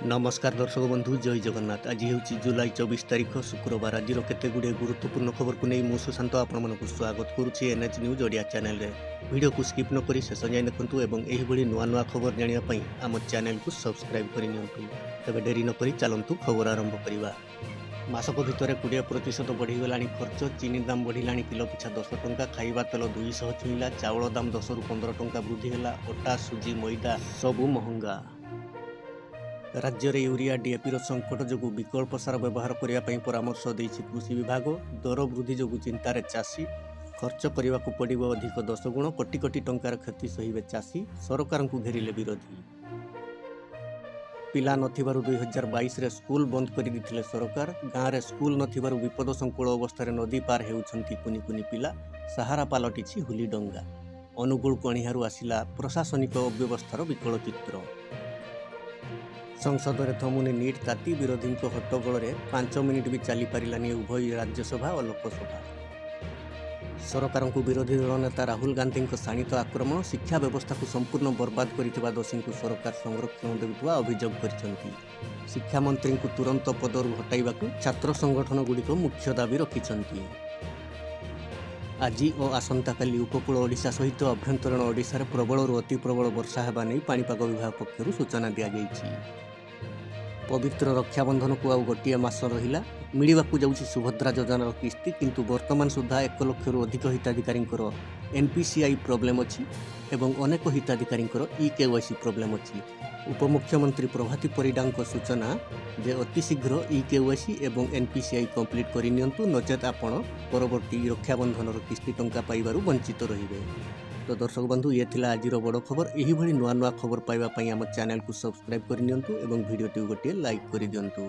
नमस्कार दर्शक बंधु जय जगन्नाथ। आज हूँ जुलाई 24 तारिख शुक्रवार। आज केते गुड़े गुरुत्वपूर्ण खबर को नहीं मुझे सुशांत आपको स्वागत करुच्ची एनएच न्यूज ओडिया चैनल रे। वीडियो को स्किप न करी शेष जाए देखु और यही नुआ नुआ खबर जानापी आम चैनल को सब्सक्राइब करनी तेज डेरी नक चलतु खबर आरंभ करवा। मासक भितर 20% बढ़ीगला खर्च। चीनी दाम बढ़ला किलो पिछा 10 टंका। खाइबा तेल 200 छुईला। चाउल दाम 10 रु 15 टंका वृद्धि है। अटा सुजी मैदा सबू महंगा। राज्य में यूरिया डीएपी संकट जो विकल्प सार व्यवहार करने परामर्श देइछि कृषि विभाग। दर वृद्धि जो चिंतार चाषी। खर्च करने को पड़ो अधिक 10 गुण। कोटी कोटी टंकार क्षति सहिबे चाषी। सरकार को घेरिले विरोधी। पिला नथिबारु 2022 रे स्कूल बंद कर देथिले सरकार। गाँव में स्कूल नथिबारु विपद संकुल अवस्था नदी पार हेउछंती कुनी कुनी पिला। सहारा पालटिछि हुली डंगा। अनुगुल कणिहारु आसिला प्रशासनिक अव्यवस्थार विकल चित्र। संसद में थमुने नीट ताती। विरोधी हट्टगोल 5 मिनिट भी चली पारानी उभय राज्यसभा और लोकसभा। सरकार को विरोधी दल नेता राहुल गांधी शाणित आक्रमण। शिक्षा व्यवस्था को संपूर्ण बर्बाद करथिबा दोषी को सरकार संरक्षण देउथुवा अभियोग करिसेंती। शिक्षा मंत्री को तुरंत पदरु हटाइबाकू छात्र संगठन गुड़िक मुख्य दाबी रखिछंती। आज और आसंताकाली उपकूल ओडिशा सहित अभ्यंतरण ओडिशा प्रबल अति प्रबल वर्षा होगा नहीं पाणीपाग विभाग पक्षर सूचना दी जाइए। पवित्र रक्षाबंधन को आउ गोटे मास रहा। मिलवाक जाऊँगी सुभद्रा योजनार किस्ती किंतु वर्तमान सुधा 1 लाख अधिक हिताधिकारी एनपीसीआई प्रोब्लेम अच्छी एवं अनेक हिताधिकारी इकेवाईसी प्रोब्लेम अच्छी। उपमुख्यमंत्री प्रभाती परिडा सूचना जे अति शीघ्र इकेवाईसी एवं एनपीसीआई कंप्लीट करनियंतु नचेत आपण परवर्ती रक्षाबंधन किस्ती टंका पाइबारु वंचित रहिबे। तो दर्शक बंधु ये थिला आजिर बड़ खबर। यही भली नुआ नुआ खबर पाइबा पई आम चैनल को सब्सक्राइब करनियंतु एवं वीडियो टी गोटे लाइक कर दियंतु।